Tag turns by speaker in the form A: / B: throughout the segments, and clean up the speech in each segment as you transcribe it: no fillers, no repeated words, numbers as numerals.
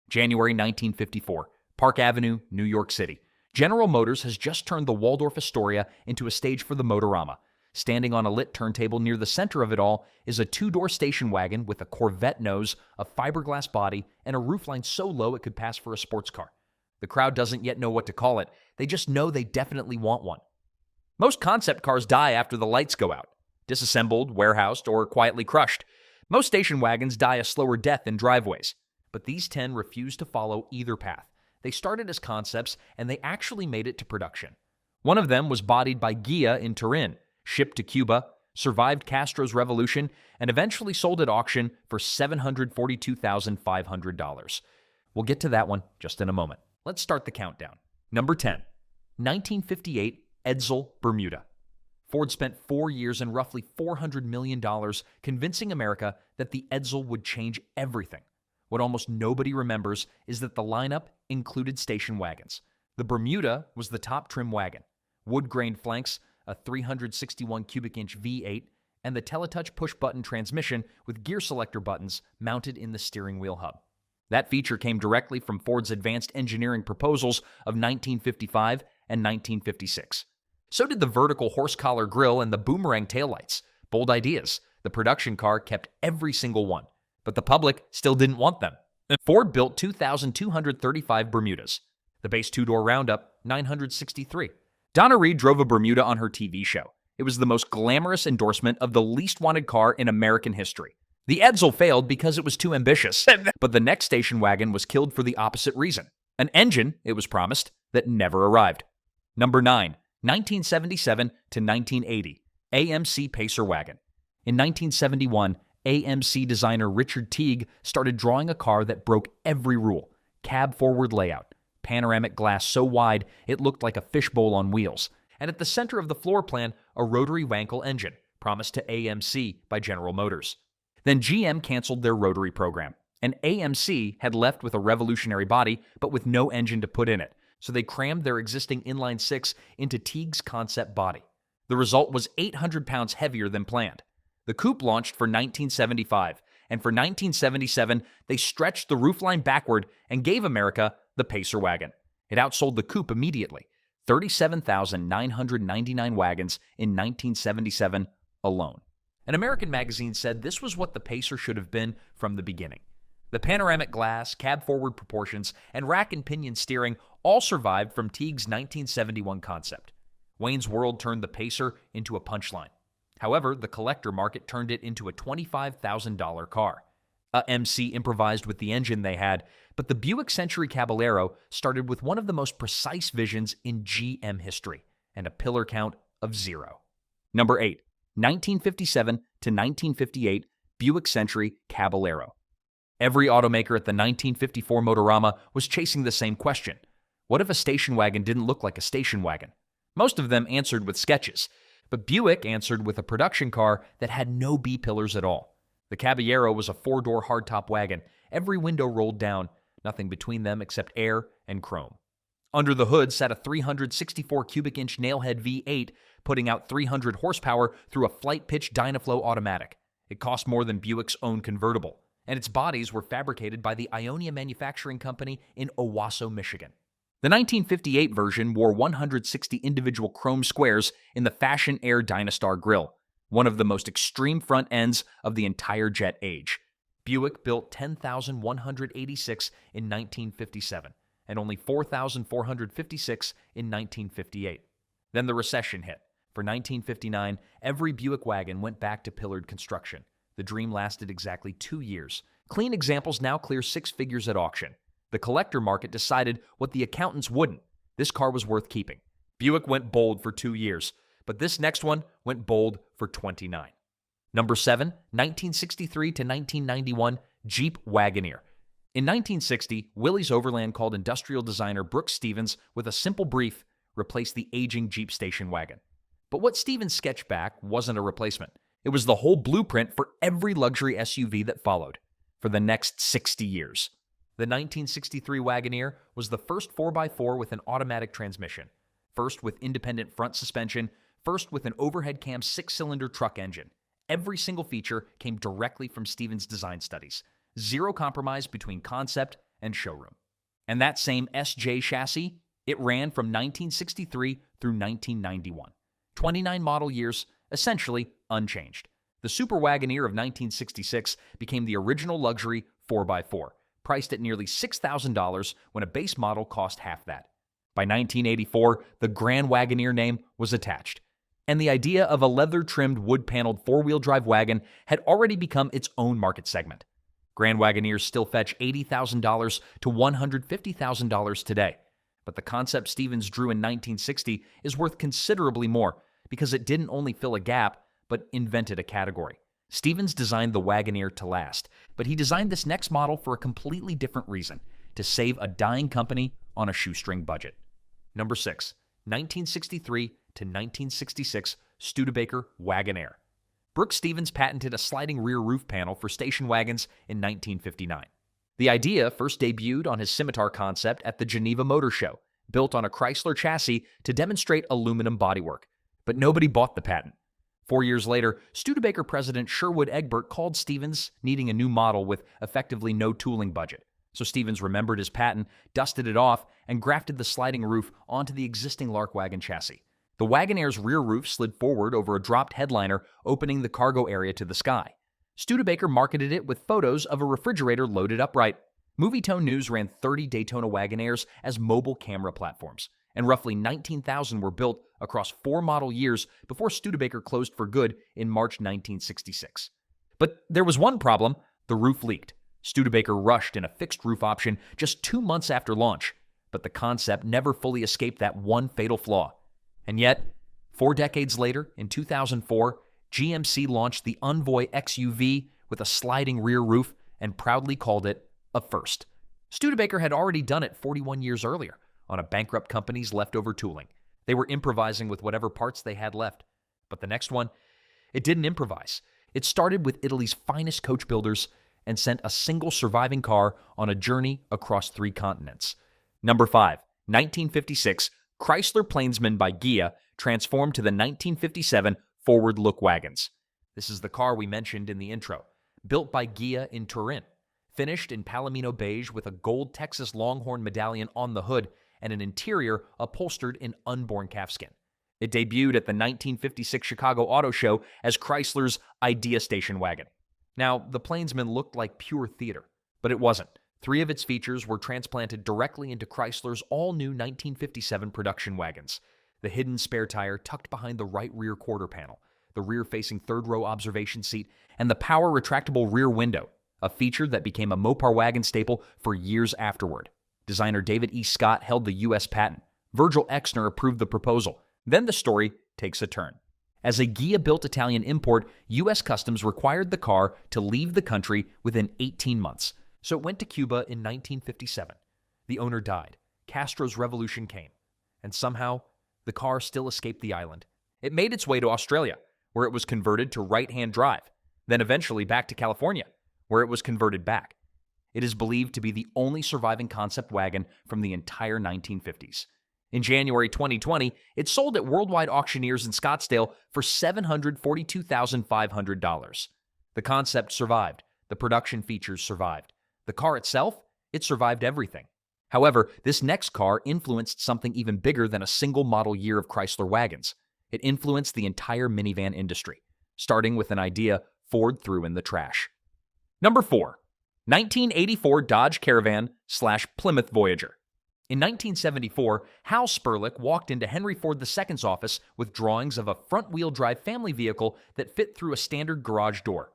A: January 1954, Park Avenue, New York City. General Motors has just turned the Waldorf-Astoria into a stage for the Motorama. Standing on a lit turntable near the center of it all is a two-door station wagon with a Corvette nose, a fiberglass body, and a roofline so low it could pass for a sports car. The crowd doesn't yet know what to call it. They just know they definitely want one. Most concept cars die after the lights go out, disassembled, warehoused, or quietly crushed. Most station wagons die a slower death in driveways. But these 10 refuse to follow either path. They started as concepts, and they actually made it to production. One of them was bodied by Ghia in Turin, shipped to Cuba, survived Castro's revolution, and eventually sold at auction for $742,500. We'll get to that one just in a moment. Let's start the countdown. Number 10, 1958 Edsel, Bermuda. Ford spent 4 years and roughly $400 million convincing America that the Edsel would change everything. What almost nobody remembers is that the lineup included station wagons. The Bermuda was the top trim wagon, wood-grained flanks, a 361 cubic inch V8, and the Teletouch push-button transmission with gear selector buttons mounted in the steering wheel hub. That feature came directly from Ford's advanced engineering proposals of 1955 and 1956. So did the vertical horse-collar grille and the boomerang taillights. Bold ideas. The production car kept every single one. But the public still didn't want them. Ford built 2,235 Bermudas. The base two-door Roundup, 963. Donna Reed drove a Bermuda on her TV show. It was the most glamorous endorsement of the least wanted car in American history. The Edsel failed because it was too ambitious, but the next station wagon was killed for the opposite reason. An engine, it was promised, that never arrived. Number 9, 1977 to 1980, AMC Pacer Wagon. In 1971, AMC designer Richard Teague started drawing a car that broke every rule. Cab-forward layout, panoramic glass so wide it looked like a fishbowl on wheels, and at the center of the floor plan, a rotary Wankel engine, promised to AMC by General Motors. Then GM canceled their rotary program, and AMC had left with a revolutionary body but with no engine to put in it, so they crammed their existing inline-six into Teague's concept body. The result was 800 pounds heavier than planned. The coupe launched for 1975, and for 1977, they stretched the roofline backward and gave America the Pacer wagon. It outsold the coupe immediately, 37,999 wagons in 1977 alone. An American magazine said this was what the Pacer should have been from the beginning. The panoramic glass, cab-forward proportions, and rack and pinion steering all survived from Teague's 1971 concept. Wayne's World turned the Pacer into a punchline. However, the collector market turned it into a $25,000 car. AMC improvised with the engine they had, but the Buick Century Caballero started with one of the most precise visions in GM history, and a pillar count of 0. Number 8, 1957 to 1958 Buick Century Caballero. Every automaker at the 1954 Motorama was chasing the same question. What if a station wagon didn't look like a station wagon? Most of them answered with sketches, but Buick answered with a production car that had no B-pillars at all. The Caballero was a 4-door hardtop wagon, every window rolled down, nothing between them except air and chrome. Under the hood sat a 364 cubic inch nailhead V8, putting out 300 horsepower through a flight-pitch Dynaflow automatic. It cost more than Buick's own convertible, and its bodies were fabricated by the Ionia Manufacturing Company in Owasso, Michigan. The 1958 version wore 160 individual chrome squares in the Fashion Air Dynastar grille, one of the most extreme front ends of the entire jet age. Buick built 10,186 in 1957, and only 4,456 in 1958. Then the recession hit. For 1959, every Buick wagon went back to pillared construction. The dream lasted exactly 2 years. Clean examples now clear 6 figures at auction. The collector market decided what the accountants wouldn't. This car was worth keeping. Buick went bold for 2 years, but this next one went bold for 29. Number 7, 1963 to 1991 Jeep Wagoneer. In 1960, Willys Overland called industrial designer Brooks Stevens with a simple brief, replace the aging Jeep station wagon. But what Stevens sketched back wasn't a replacement. It was the whole blueprint for every luxury SUV that followed, for the next 60 years. The 1963 Wagoneer was the first 4x4 with an automatic transmission, first with independent front suspension, first with an overhead cam 6-cylinder truck engine. Every single feature came directly from Stevens' design studies. Zero compromise between concept and showroom. And that same SJ chassis, it ran from 1963 through 1991. 29 model years, essentially unchanged. The Super Wagoneer of 1966 became the original luxury 4x4, priced at nearly $6,000 when a base model cost half that. By 1984, the Grand Wagoneer name was attached, and the idea of a leather-trimmed, wood-paneled four-wheel drive wagon had already become its own market segment. Grand Wagoneers still fetch $80,000 to $150,000 today, but the concept Stevens drew in 1960 is worth considerably more because it didn't only fill a gap, but invented a category. Stevens designed the Wagoneer to last, but he designed this next model for a completely different reason: to save a dying company on a shoestring budget. Number 6, 1963 to 1966 Studebaker Wagonaire. Brooks Stevens patented a sliding rear roof panel for station wagons in 1959. The idea first debuted on his Scimitar concept at the Geneva Motor Show, built on a Chrysler chassis to demonstrate aluminum bodywork. But nobody bought the patent. 4 years later, Studebaker president Sherwood Egbert called Stevens needing a new model with effectively no tooling budget. So Stevens remembered his patent, dusted it off, and grafted the sliding roof onto the existing Lark wagon chassis. The Wagonaire's rear roof slid forward over a dropped headliner, opening the cargo area to the sky. Studebaker marketed it with photos of a refrigerator loaded upright. Movietone News ran 30 Daytona Wagonaires as mobile camera platforms, and roughly 19,000 were built across 4 model years before Studebaker closed for good in March 1966. But there was one problem: the roof leaked. Studebaker rushed in a fixed roof option just 2 months after launch, but the concept never fully escaped that one fatal flaw. And yet, 4 decades later, in 2004, GMC launched the Envoy XUV with a sliding rear roof and proudly called it a first. Studebaker had already done it 41 years earlier on a bankrupt company's leftover tooling. They were improvising with whatever parts they had left. But the next one, it didn't improvise. It started with Italy's finest coach builders and sent a single surviving car on a journey across 3 continents. Number 5, 1956, Chrysler Plainsman by Ghia transformed to the 1957 Forward Look Wagons. This is the car we mentioned in the intro, built by Ghia in Turin, finished in Palomino beige with a gold Texas Longhorn medallion on the hood and an interior upholstered in unborn calfskin. It debuted at the 1956 Chicago Auto Show as Chrysler's Idea Station wagon. Now, the Plainsman looked like pure theater, but it wasn't. 3 of its features were transplanted directly into Chrysler's all-new 1957 production wagons: the hidden spare tire tucked behind the right rear quarter panel, the rear-facing third-row observation seat, and the power retractable rear window, a feature that became a Mopar wagon staple for years afterward. Designer David E. Scott held the U.S. patent. Virgil Exner approved the proposal. Then the story takes a turn. As a Ghia-built Italian import, U.S. Customs required the car to leave the country within 18 months, so it went to Cuba in 1957. The owner died. Castro's revolution came, and somehow the car still escaped the island. It made its way to Australia, where it was converted to right-hand drive, then eventually back to California, where it was converted back. It is believed to be the only surviving concept wagon from the entire 1950s. In January 2020, it sold at Worldwide Auctioneers in Scottsdale for $742,500. The concept survived. The production features survived. The car itself, it survived everything. However, this next car influenced something even bigger than a single model year of Chrysler wagons. It influenced the entire minivan industry, starting with an idea Ford threw in the trash. Number 4, 1984 Dodge Caravan/Plymouth Voyager. In 1974, Hal Sperlich walked into Henry Ford II's office with drawings of a front-wheel drive family vehicle that fit through a standard garage door.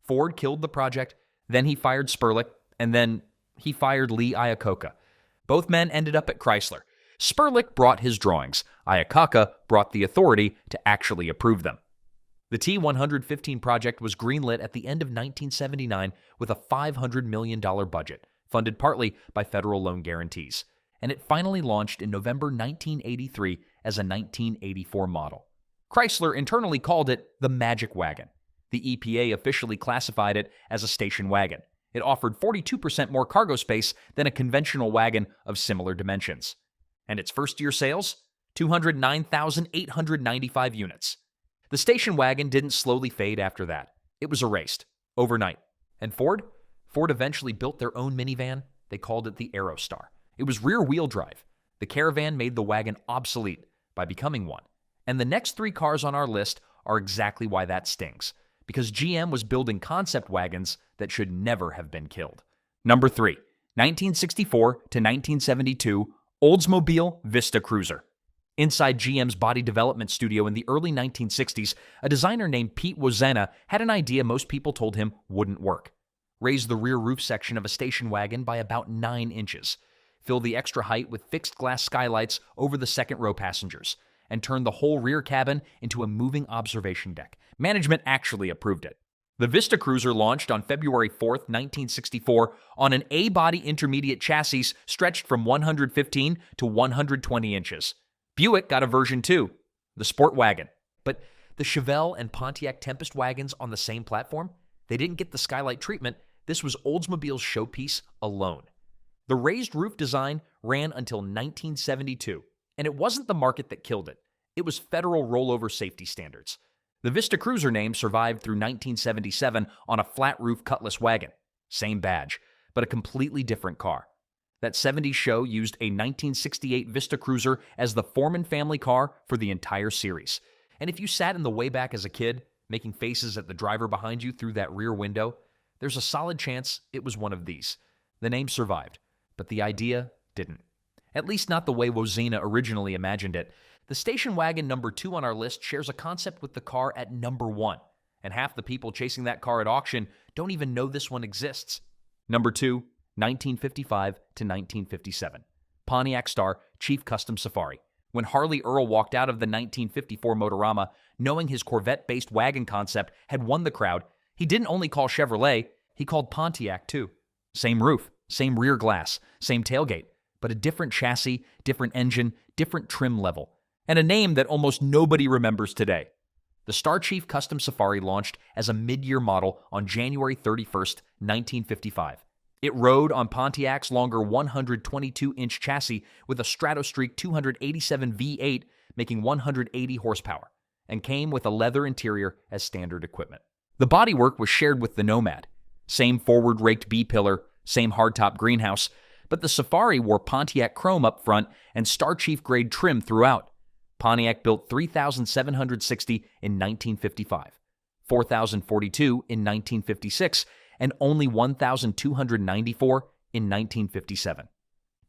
A: Ford killed the project, then he fired Sperlich, and then he fired Lee Iacocca. Both men ended up at Chrysler. Sperlich brought his drawings. Iacocca brought the authority to actually approve them. The T-115 project was greenlit at the end of 1979 with a $500 million budget, funded partly by federal loan guarantees, and it finally launched in November 1983 as a 1984 model. Chrysler internally called it the Magic Wagon. The EPA officially classified it as a station wagon. It offered 42% more cargo space than a conventional wagon of similar dimensions. And its first-year sales? 209,895 units. The station wagon didn't slowly fade after that. It was erased, overnight. And Ford? Ford eventually built their own minivan, They called it the Aerostar. It was rear-wheel drive. The Caravan made the wagon obsolete by becoming one. And the next 3 cars on our list are exactly why that stings. Because GM was building concept wagons that should never have been killed. Number 3, 1964 to 1972 Oldsmobile Vista Cruiser. Inside GM's body development studio in the early 1960s, a designer named Pete Wozena had an idea most people told him wouldn't work. Raise the rear roof section of a station wagon by about 9 inches. Fill the extra height with fixed glass skylights over the second row passengers, and turn the whole rear cabin into a moving observation deck. Management actually approved it. The Vista Cruiser launched on February 4th, 1964 on an A-body intermediate chassis stretched from 115 to 120 inches. Buick got a version 2, the Sport Wagon. But the Chevelle and Pontiac Tempest wagons on the same platform, they didn't get the skylight treatment. This was Oldsmobile's showpiece alone. The raised roof design ran until 1972, and it wasn't the market that killed it. It was federal rollover safety standards. The Vista Cruiser name survived through 1977 on a flat-roof Cutlass wagon. Same badge, but a completely different car. That 70s show used a 1968 Vista Cruiser as the Foreman family car for the entire series. And if you sat in the way back as a kid, making faces at the driver behind you through that rear window, there's a solid chance it was one of these. The name survived, but the idea didn't. At least not the way Wozena originally imagined it. The station wagon number 2 on our list shares a concept with the car at number 1, and half the people chasing that car at auction don't even know this one exists. Number 2, 1955 to 1957. Pontiac Star Chief Custom Safari. When Harley Earl walked out of the 1954 Motorama, knowing his Corvette-based wagon concept had won the crowd, he didn't only call Chevrolet, he called Pontiac too. Same roof, same rear glass, same tailgate, but a different chassis, different engine, different trim level, and a name that almost nobody remembers today. The Star Chief Custom Safari launched as a mid-year model on January 31st, 1955. It rode on Pontiac's longer 122-inch chassis with a Stratostreak 287 V8 making 180 horsepower, and came with a leather interior as standard equipment. The bodywork was shared with the Nomad. Same forward-raked B-pillar, same hardtop greenhouse, but the Safari wore Pontiac chrome up front and Star Chief grade trim throughout. Pontiac built 3,760 in 1955, 4,042 in 1956, and only 1,294 in 1957.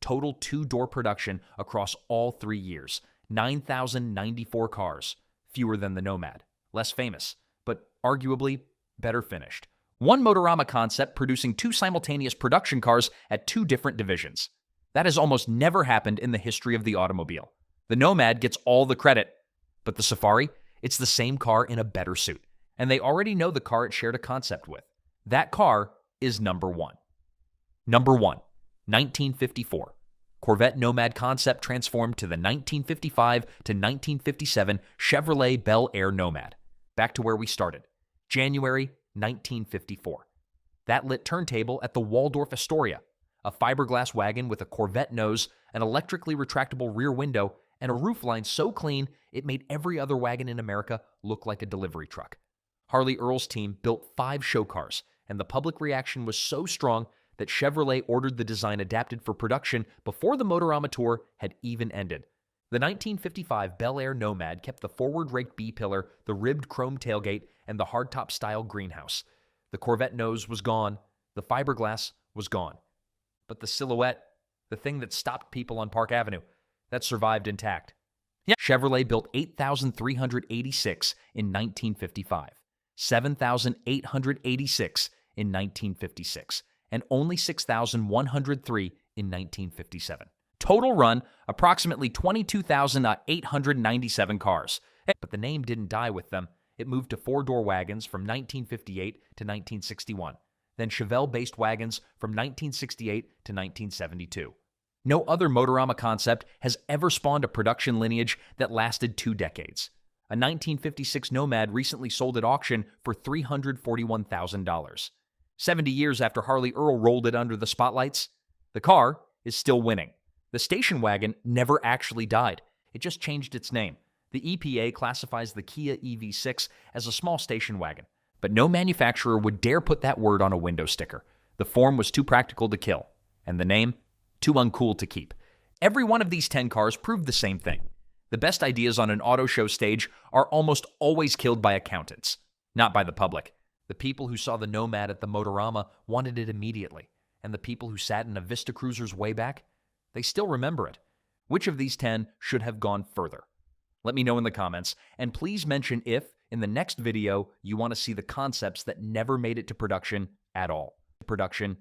A: Total 2-door production across all 3 years, 9,094 cars, fewer than the Nomad, less famous, but arguably better finished. One Motorama concept producing 2 simultaneous production cars at 2 different divisions. That has almost never happened in the history of the automobile. The Nomad gets all the credit, but the Safari, it's the same car in a better suit, and they already know the car it shared a concept with. That car is number 1. Number 1, 1954. Corvette Nomad concept transformed to the 1955 to 1957 Chevrolet Bel Air Nomad. Back to where we started, January 1954. That lit turntable at the Waldorf-Astoria, a fiberglass wagon with a Corvette nose, an electrically retractable rear window, and a roofline so clean it made every other wagon in America look like a delivery truck. Harley Earl's team built 5 show cars, and the public reaction was so strong that Chevrolet ordered the design adapted for production before the Motorama tour had even ended. The 1955 Bel Air Nomad kept the forward-raked B-pillar, the ribbed chrome tailgate, and the hardtop-style greenhouse. The Corvette nose was gone. The fiberglass was gone. But the silhouette, the thing that stopped people on Park Avenue, that survived intact. Yeah. Chevrolet built 8,386 in 1955, 7,886 in 1956, and only 6,103 in 1957. Total run, approximately 22,897 cars. But the name didn't die with them. It moved to 4-door wagons from 1958 to 1961, then Chevelle-based wagons from 1968 to 1972. No other Motorama concept has ever spawned a production lineage that lasted 2 decades. A 1956 Nomad recently sold at auction for $341,000. 70 years after Harley Earl rolled it under the spotlights, the car is still winning. The station wagon never actually died. It just changed its name. The EPA classifies the Ghia EV6 as a small station wagon, but no manufacturer would dare put that word on a window sticker. The form was too practical to kill. And the name? Too uncool to keep. Every one of these 10 cars proved the same thing. The best ideas on an auto show stage are almost always killed by accountants, not by the public. The people who saw the Nomad at the Motorama wanted it immediately, and the people who sat in a Vista Cruisers way back, they still remember it. Which of these 10 should have gone further? Let me know in the comments, and please mention if, in the next video, you want to see the concepts that never made it to production at all. Production